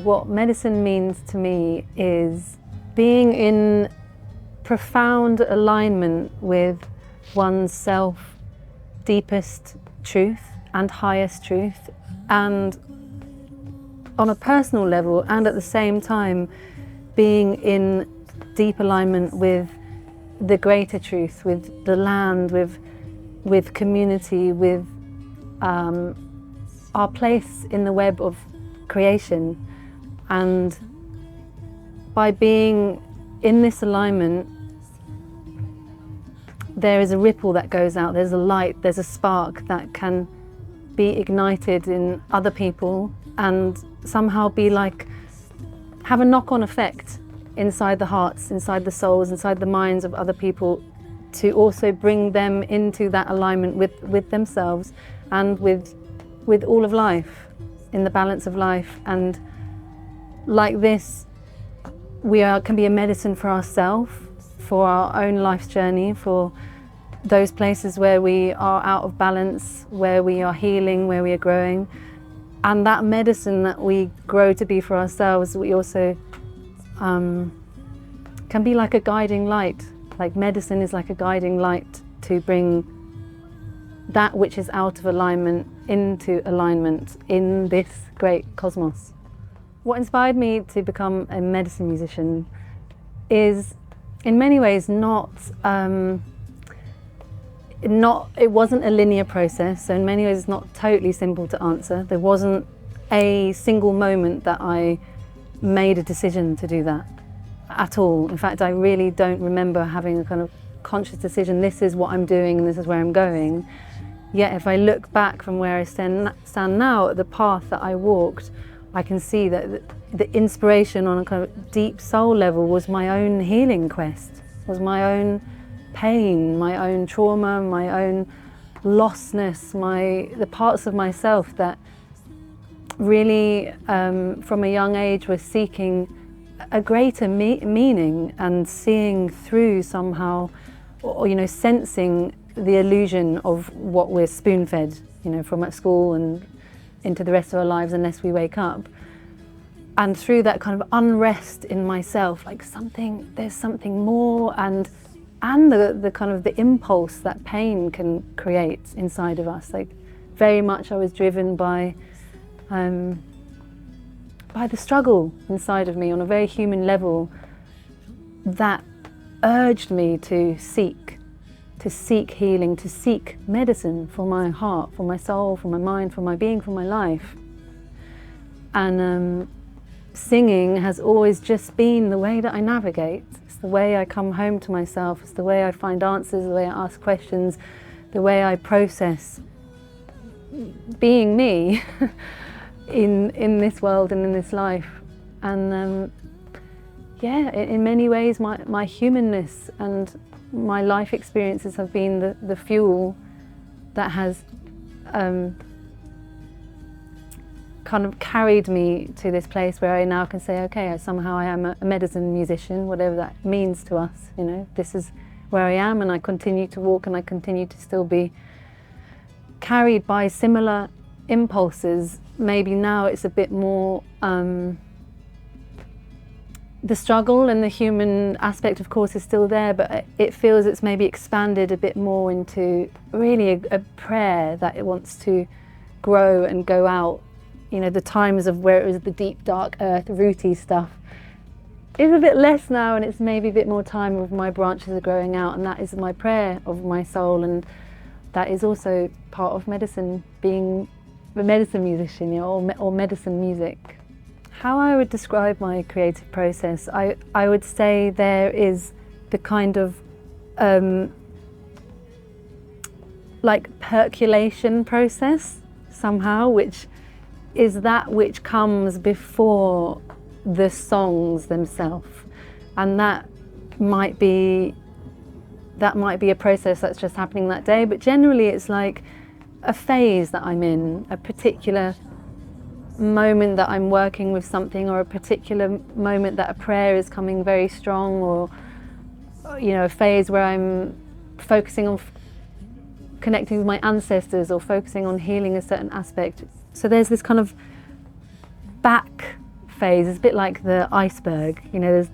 What medicine means to me is being in profound alignment with one's self, deepest truth and highest truth, and on a personal level, and at the same time being in deep alignment with the greater truth, with the land, with community, with our place in the web of creation. And by being in this alignment, there is a ripple that goes out, there's a light, there's a spark that can be ignited in other people and somehow be like, have a knock-on effect inside the hearts, inside the souls, inside the minds of other people, to also bring them into that alignment with themselves and with all of life, in the balance of life. And like this, we can be a medicine for ourselves, for our own life's journey, for those places where we are out of balance, where we are healing, where we are growing. And that medicine that we grow to be for ourselves, we also can be like a guiding light. Like medicine is like a guiding light to bring that which is out of alignment into alignment in this great cosmos. What inspired me to become a medicine musician is in many ways it wasn't a linear process, so in many ways it's not totally simple to answer. There wasn't a single moment that I made a decision to do that at all. In fact, I really don't remember having a kind of conscious decision, this is what I'm doing and this is where I'm going. Yet if I look back from where I stand now at the path that I walked, I can see that the inspiration on a kind of deep soul level was my own healing quest, was my own pain, my own trauma, my own lostness, the parts of myself that really from a young age were seeking a greater meaning and seeing through somehow, or sensing the illusion of what we're spoon-fed, from at school and into the rest of our lives unless we wake up. And through that kind of unrest in myself, like there's something more, and the kind of the impulse that pain can create inside of us. Like very much I was driven by the struggle inside of me on a very human level that urged me to seek healing, to seek medicine for my heart, for my soul, for my mind, for my being, for my life. And singing has always just been the way that I navigate. It's the way I come home to myself, it's the way I find answers, the way I ask questions, the way I process being me in this world and in this life. And yeah, in many ways my humanness and my life experiences have been the fuel that has kind of carried me to this place where I now can say, okay, somehow I am a medicine musician, whatever that means to us. This is where I am, and I continue to walk, and I continue to still be carried by similar impulses. Maybe now it's a bit more the struggle and the human aspect, of course, is still there, but it feels it's maybe expanded a bit more into really a prayer that it wants to grow and go out. The times of where it was the deep, dark earth, rooty stuff is a bit less now, and it's maybe a bit more time of my branches are growing out, and that is my prayer of my soul, and that is also part of medicine, being a medicine musician, or medicine music. How I would describe my creative process, I would say there is the kind of like percolation process somehow, which is that which comes before the songs themselves, and that might be a process that's just happening that day, but generally it's like a phase that I'm in, a particular moment that I'm working with something, or a particular moment that a prayer is coming very strong, or a phase where I'm focusing on connecting with my ancestors or focusing on healing a certain aspect. So there's this kind of back phase. It's a bit like the iceberg, you know, there's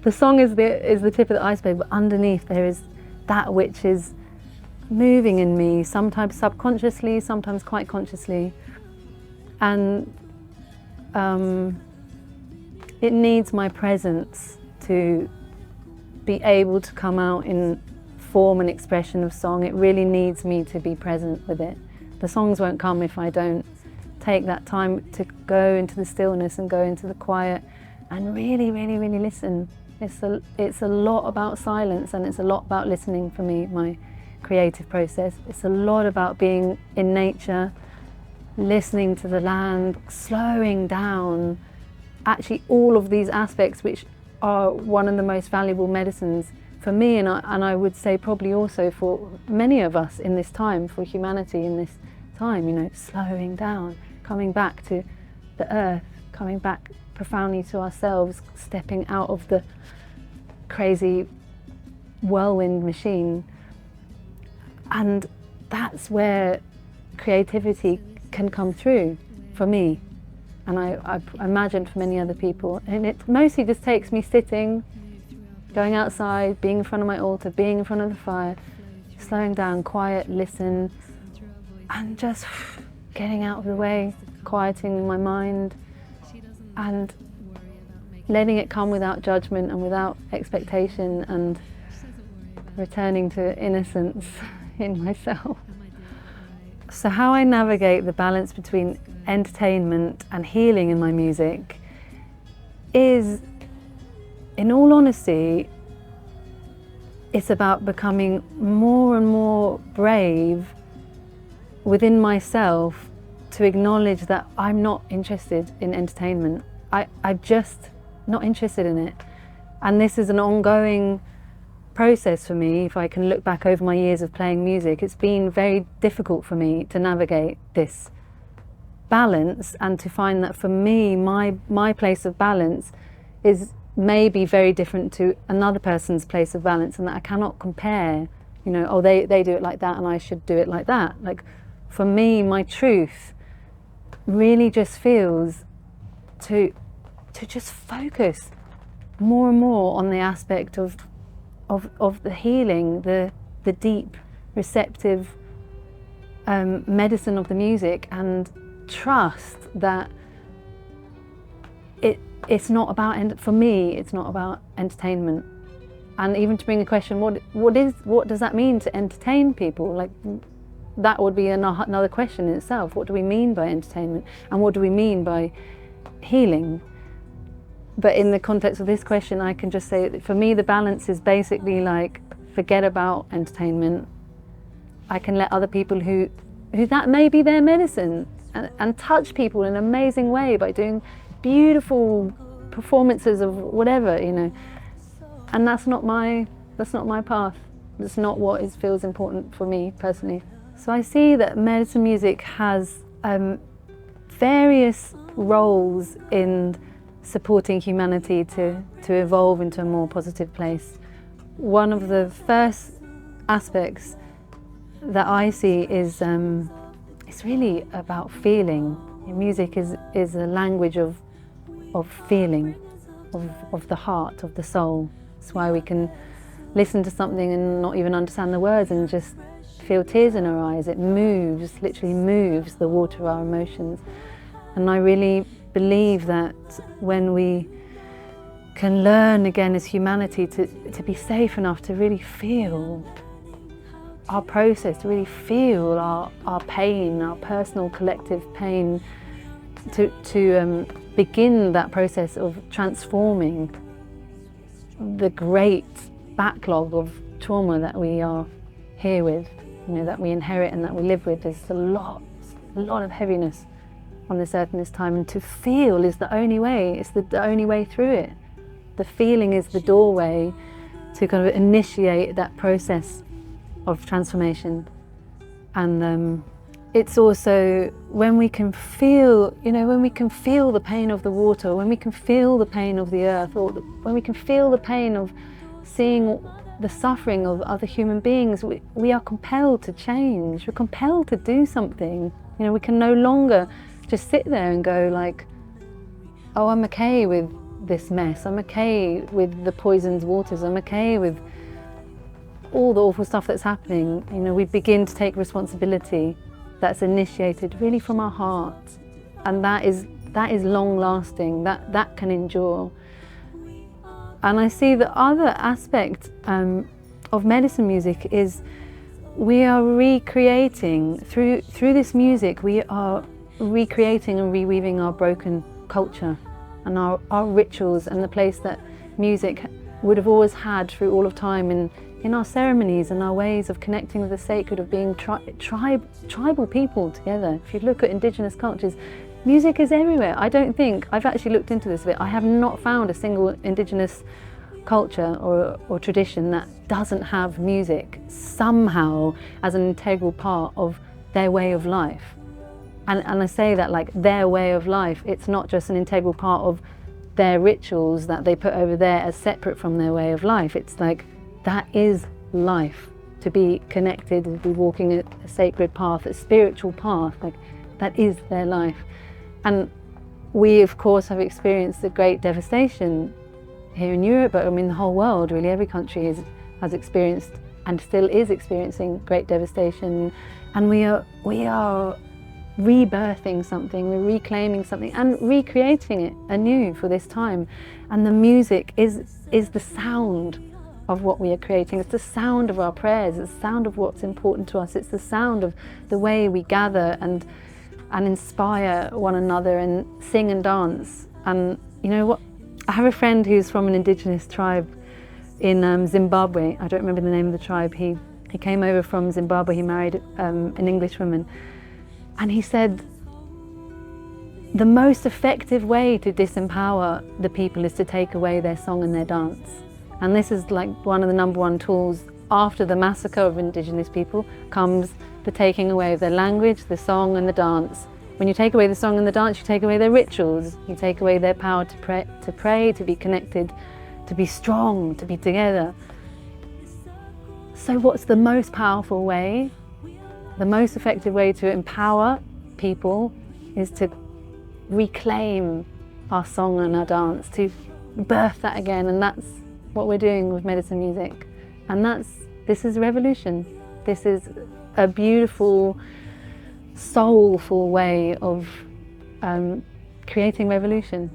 the song is the tip of the iceberg, but underneath there is that which is moving in me, sometimes subconsciously, sometimes quite consciously. And it needs my presence to be able to come out in form and expression of song. It really needs me to be present with it. The songs won't come if I don't take that time to go into the stillness and go into the quiet and really, really, really listen. It's a lot about silence, and it's a lot about listening for me, my creative process. It's a lot about being in nature, listening to the land, slowing down. Actually, all of these aspects, which are one of the most valuable medicines for me, and I would say probably also for many of us in this time, for humanity in this time, you know, slowing down, coming back to the earth, coming back profoundly to ourselves, stepping out of the crazy whirlwind machine. And that's where creativity can come through for me, and I imagine for many other people. And it mostly just takes me sitting, going outside, being in front of my altar, being in front of the fire, slowing down, quiet, listen, and just getting out of the way, quieting my mind and letting it come without judgment and without expectation, and returning to innocence in myself. So how I navigate the balance between entertainment and healing in my music is, in all honesty, it's about becoming more and more brave within myself to acknowledge that I'm not interested in entertainment. I'm just not interested in it. And this is an ongoing process for me. If I can look back over my years of playing music, it's been very difficult for me to navigate this balance, and to find that for me, my place of balance is maybe very different to another person's place of balance, and that I cannot compare, you know, oh, they do it like that and I should do it like that. Like, for me, my truth really just feels to just focus more and more on the aspect of the healing, the deep, receptive medicine of the music, and trust that it's not about, for me, it's not about entertainment. And even to bring the question, what does that mean to entertain people? Like, that would be another question in itself. What do we mean by entertainment, and what do we mean by healing? But in the context of this question, I can just say that for me, the balance is basically like, forget about entertainment. I can let other people who that may be their medicine, and touch people in an amazing way by doing beautiful performances of whatever, you know. And that's not my path. That's not what feels important for me personally. So I see that medicine music has various roles in supporting humanity to evolve into a more positive place. One of the first aspects that I see is it's really about feeling. Music is a language of feeling, of the heart, of the soul. That's why we can listen to something and not even understand the words and just feel tears in our eyes. It moves, literally moves the water of our emotions. And I really believe that when we can learn again as humanity to be safe enough to really feel our process, to really feel our pain, our personal collective pain, to begin that process of transforming the great backlog of trauma that we are here with, you know, that we inherit and that we live with. There's a lot of heaviness on this earth in this time, and to feel is the only way. It's the only way through it. The feeling is the doorway to kind of initiate that process of transformation. And it's also when we can feel, you know, when we can feel the pain of the water, when we can feel the pain of the earth, or when we can feel the pain of seeing the suffering of other human beings, we are compelled to change. We're compelled to do something. You know, we can no longer just sit there and go like, oh, I'm okay with this mess. I'm okay with the poisoned waters. I'm okay with all the awful stuff that's happening. You know, we begin to take responsibility that's initiated really from our heart. And that is long lasting, that can endure. And I see the other aspect of medicine music is we are recreating, through this music, we are recreating and reweaving our broken culture and our rituals and the place that music would have always had through all of time in our ceremonies and our ways of connecting with the sacred, of being tribal people together. If you look at indigenous cultures, music is everywhere. I've actually looked into this a bit, I have not found a single indigenous culture or tradition that doesn't have music somehow as an integral part of their way of life. And I say that like their way of life, it's not just an integral part of their rituals that they put over there as separate from their way of life. It's like, that is life, to be connected, to be walking a sacred path, a spiritual path, like that is their life. And we of course have experienced the great devastation here in Europe, but I mean the whole world, really every country has experienced and still is experiencing great devastation. And we are rebirthing something, we're reclaiming something and recreating it anew for this time. And the music is the sound of what we are creating. It's the sound of our prayers, it's the sound of what's important to us, it's the sound of the way we gather and inspire one another and sing and dance. And you know what, I have a friend who's from an indigenous tribe in Zimbabwe. I don't remember the name of the tribe. He came over from Zimbabwe, he married an English woman. And he said, the most effective way to disempower the people is to take away their song and their dance. And this is like one of the #1 tools. After the massacre of indigenous people comes the taking away of their language, the song and the dance. When you take away the song and the dance, you take away their rituals, you take away their power to pray, to be connected, to be strong, to be together. So what's the most powerful way? The most effective way to empower people is to reclaim our song and our dance, to birth that again. And that's what we're doing with medicine music. And this is revolution. This is a beautiful, soulful way of creating revolution.